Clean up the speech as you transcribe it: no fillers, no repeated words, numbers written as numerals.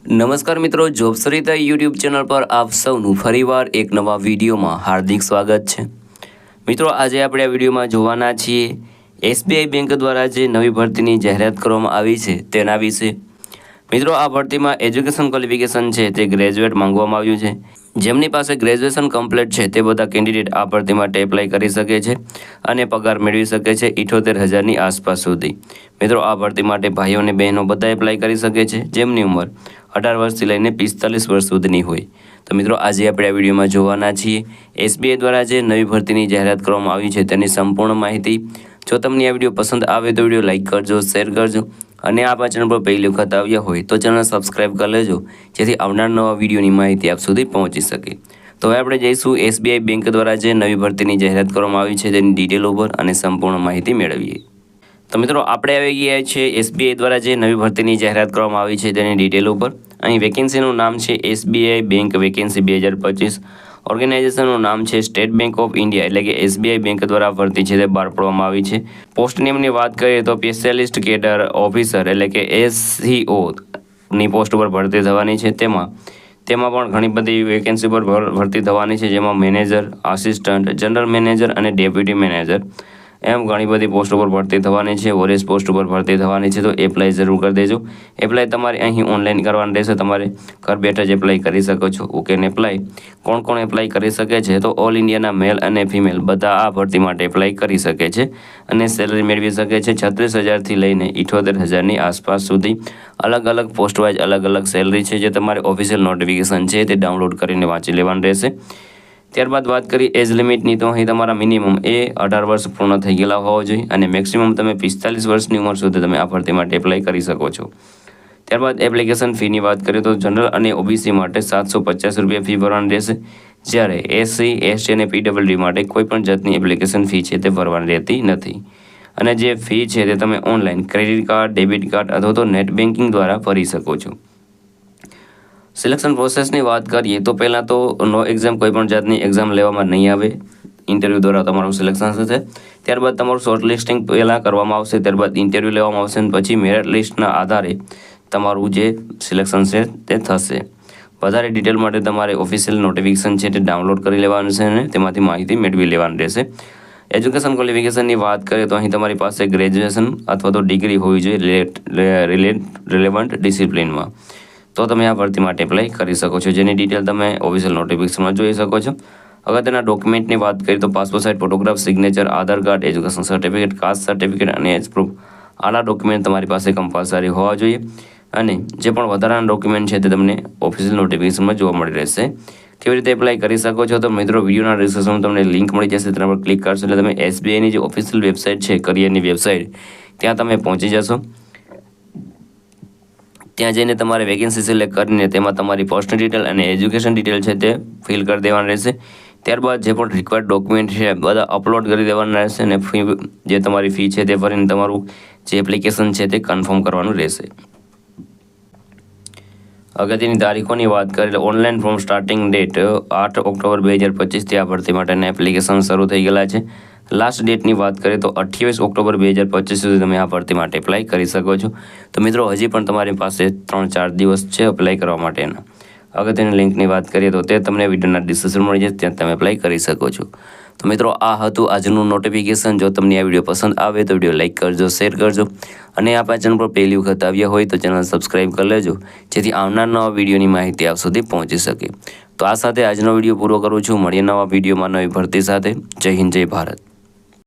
નમસ્કાર મિત્રો, job Sarita YouTube channel પર આપ સૌનું ફરીવાર એક નવા વિડીયોમાં હાર્દિક સ્વાગત છે। મિત્રો, આજે આપણે આ વિડીયોમાં જોવાના છીએ એસબીઆઈ બેંક દ્વારા જે નવી ભરતીની જાહેરાત કરવામાં આવી છે તેના વિશે। મિત્રો, આ ભરતીમાં એજ્યુકેશન ક્વોલિફિકેશન છે તે ગ્રેજ્યુએટ માંગવામાં આવ્યું છે। જેમની પાસે ગ્રેજ્યુએશન કમ્પ્લીટ છે તે બધા કેન્ડિડેટ આ ભરતી માટે એપ્લાય કરી શકે છે અને પગાર મેળવી શકે છે 78,000ની આસપાસ સુધી। મિત્રો, આ ભરતી માટે ભાઈઓ અને બહેનો બધા એપ્લાય કરી શકે છે જેમની ઉંમર 18 વર્ષથી લઈને 45 વર્ષ સુધીની હોય। તો મિત્રો, આજે આપણે આ વિડીયોમાં જોવાના છીએ એસબીઆઈ દ્વારા જે નવી ભરતીની જાહેરાત કરવામાં આવી છે તેની સંપૂર્ણ માહિતી। જો તમને આ વિડીયો પસંદ આવે તો વિડીયો લાઇક કરજો, શેર કરજો અને આપ આ ચેનલ પર પહેલી વખત આવ્યા હોય તો ચેનલ સબસ્ક્રાઈબ કરી લેજો જેથી આવનાર નવા વિડીયોની માહિતી આપ સુધી પહોંચી શકે। તો હવે આપણે જઈશું એસબીઆઈ બેંક દ્વારા જે નવી ભરતીની જાહેરાત કરવામાં આવી છે તેની ડિટેલ ઉપર અને સંપૂર્ણ માહિતી મેળવીએ। તો મિત્રો, આપણે આવી ગયા છે એસબીઆઈ દ્વારા જે નવી ભરતીની જાહેરાત કરવામાં આવી છે તેની ડિટેલ ઉપર। અહીં વેકેન્સીનું નામ છે એસબીઆઈ બેંક વેકેન્સી 2025। ઓર્ગેનાઇઝેશનનું નામ છે સ્ટેટ બેંક ઓફ ઇન્ડિયા એટલે કે એસબીઆઈ બેંક દ્વારા ભરતી છે તે બહાર પાડવામાં આવી છે। પોસ્ટ નેમની વાત કરીએ તો સ્પેશિયાલિસ્ટ કેડર ઓફિસર એટલે કે એસસીઓ ની પોસ્ટ પર ભરતી થવાની છે। તેમાં પણ ઘણી બધી વેકેન્સી પર ભરતી થવાની છે, જેમાં મેનેજર, આસિસ્ટન્ટ, જનરલ મેનેજર અને ડેપ્યુટી મેનેજર એમ ઘણી બધી પોસ્ટ ઉપર ભરતી થવાની છે। વોરેસ પોસ્ટ ઉપર ભરતી થવાની છે, તો એપ્લાય જરૂર કરી દેજો। એપ્લાય તમારે અહીં ઓનલાઈન કરવાનું રહેશે, તમારે ઘર બેઠા જ એપ્લાય કરી શકો છો। ઓકે, ને એપ્લાય કોણ એપ્લાય કરી શકે છે તો ઓલ ઇન્ડિયાના મેલ અને ફિમેલ બધા આ ભરતી માટે એપ્લાય કરી શકે છે અને સેલરી મેળવી શકે છે 36,000થી લઈને 78,000ની આસપાસ સુધી। અલગ અલગ પોસ્ટ વાઇઝ અલગ અલગ સેલરી છે, જે તમારે ઓફિશિયલ નોટિફિકેશન છે તે ડાઉનલોડ કરીને વાંચી લેવાનું રહેશે। ત્યારબાદ વાત કરી એજ લિમિટની, તો અહીં તમારા મિનિમમ 18 વર્ષ પૂર્ણ થઈ ગયેલા હોવા જોઈએ અને મેક્સિમમ તમે 45 વર્ષની ઉંમર સુધી તમે આ ભરતી માટે એપ્લાય કરી શકો છો। ત્યારબાદ એપ્લિકેશન ફીની વાત કરીએ તો જનરલ અને ઓબીસી માટે 750 રૂપિયા ફી ભરવાની રહેશે, જ્યારે એસસી, એસટી અને પીડબ્લ્યુડી માટે કોઈપણ જાતની એપ્લિકેશન ફી છે તે ભરવાની રહેતી નથી અને જે ફી છે તે તમે online credit card, debit card અથવા તો નેટ બેન્કિંગ દ્વારા ભરી શકો છો। સિલેક્શન પ્રોસેસની વાત કરીએ તો પહેલાં તો નો એક્ઝામ કોઈપણ જાતની એક્ઝામ લેવામાં નહીં આવે, ઇન્ટરવ્યૂ દ્વારા તમારું સિલેક્શન થશે। ત્યારબાદ તમારું શોર્ટ લિસ્ટિંગ પહેલાં કરવામાં આવશે, ત્યારબાદ ઇન્ટરવ્યૂ લેવામાં આવશે અને પછી મેરિટ લિસ્ટના આધારે તમારું જે સિલેક્શન છે તે થશે। વધારે ડિટેલ માટે તમારે ઓફિશિયલ નોટિફિકેશન છે તે ડાઉનલોડ કરી લેવાનું છે અને તેમાંથી માહિતી મેળવી લેવાની રહેશે। એજ્યુકેશન ક્વોલિફિકેશનની વાત કરીએ તો અહીં તમારી પાસે ગ્રેજ્યુએશન અથવા તો ડિગ્રી હોવી જોઈએ રિલેવન્ટ ડિસિપ્લિનમાં, તો તમે આ ભરતી માટે એપ્લાય કરી શકો છો, જેની ડિટેલ તમે ઓફિશિયલ નોટિફિકેશનમાં જોઈ શકો છો। અગત્યના ડોક્યુમેન્ટની વાત કરીએ તો passport size photograph, signature, Aadhaar card, education certificate, caste certificate અને એજ પ્રૂફ, આના ડોક્યુમેન્ટ તમારી પાસે કમ્પલસરી હોવા જોઈએ અને જે પણ વધારાના ડોક્યુમેન્ટ છે તે તમને ઓફિશિયલ નોટિફિકેશનમાં જોવા મળી રહેશે। કેવી રીતે એપ્લાય કરી શકો છો તો મિત્રો, વિડીયોના ડિસ્ક્રિપ્શનમાં તમને લિંક મળી જશે, તેના પર ક્લિક કરશો એટલે તમે એસબીઆઈની જે ઓફિશિયલ વેબસાઇટ છે, કરિયરની વેબસાઇટ, ત્યાં તમે પહોંચી જશો। ત્યાં જઈને તમારે વેકેન્સી સિલેક્ટ કરીને તેમાં તમારી પર્સનલ ડિટેલ અને એજ્યુકેશન ડિટેલ છે તે ફિલ કરી દેવાની રહેશે। ત્યારબાદ જે પણ રિક્વાયર્ડ ડોક્યુમેન્ટ છે બધા અપલોડ કરી દેવાના રહેશે અને જે તમારી ફી છે તે ભરીને તમારું જે એપ્લિકેશન છે તે કન્ફર્મ કરવાનું રહેશે। અગત્યની તારીખોની વાત કરીએ તો online form starting date 8 October 2025થી આ ભરતી માટેના એપ્લિકેશન શરૂ થઈ ગયેલા છે। લાસ્ટ ડેટની વાત કરીએ તો 28 ઓક્ટોબર 2025 સુધી તમે આ ભરતી માટે એપ્લાય કરી શકો છો। તો મિત્રો, હજી પણ તમારી પાસે 3-4 દિવસ છે એપ્લાય કરવા માટેના। અગત્યની લિંકની વાત કરીએ તો તે તમને વિડીયોના ડિસ્ક્રિપ્શન મળી જશે, ત્યાં તમે એપ્લાય કરી શકો છો। તો મિત્રો, આ હતું આજનું નોટિફિકેશન। જો તમને આ વિડીયો પસંદ આવે તો વિડીયો લાઇક કરજો, શેર કરજો અને આપ આ ચેનલ પર પહેલી વખત આવ્યા હોય તો ચેનલ સબસ્ક્રાઈબ કરી લેજો જેથી આવનાર નવા વિડીયોની માહિતી આપ સુધી પહોંચી શકે। તો આ સાથે આજનો વિડીયો પૂરો કરું છું, મળીએ નવા વિડીયોમાં નવી ભરતી સાથે। જય હિન્દ, જય ભારત।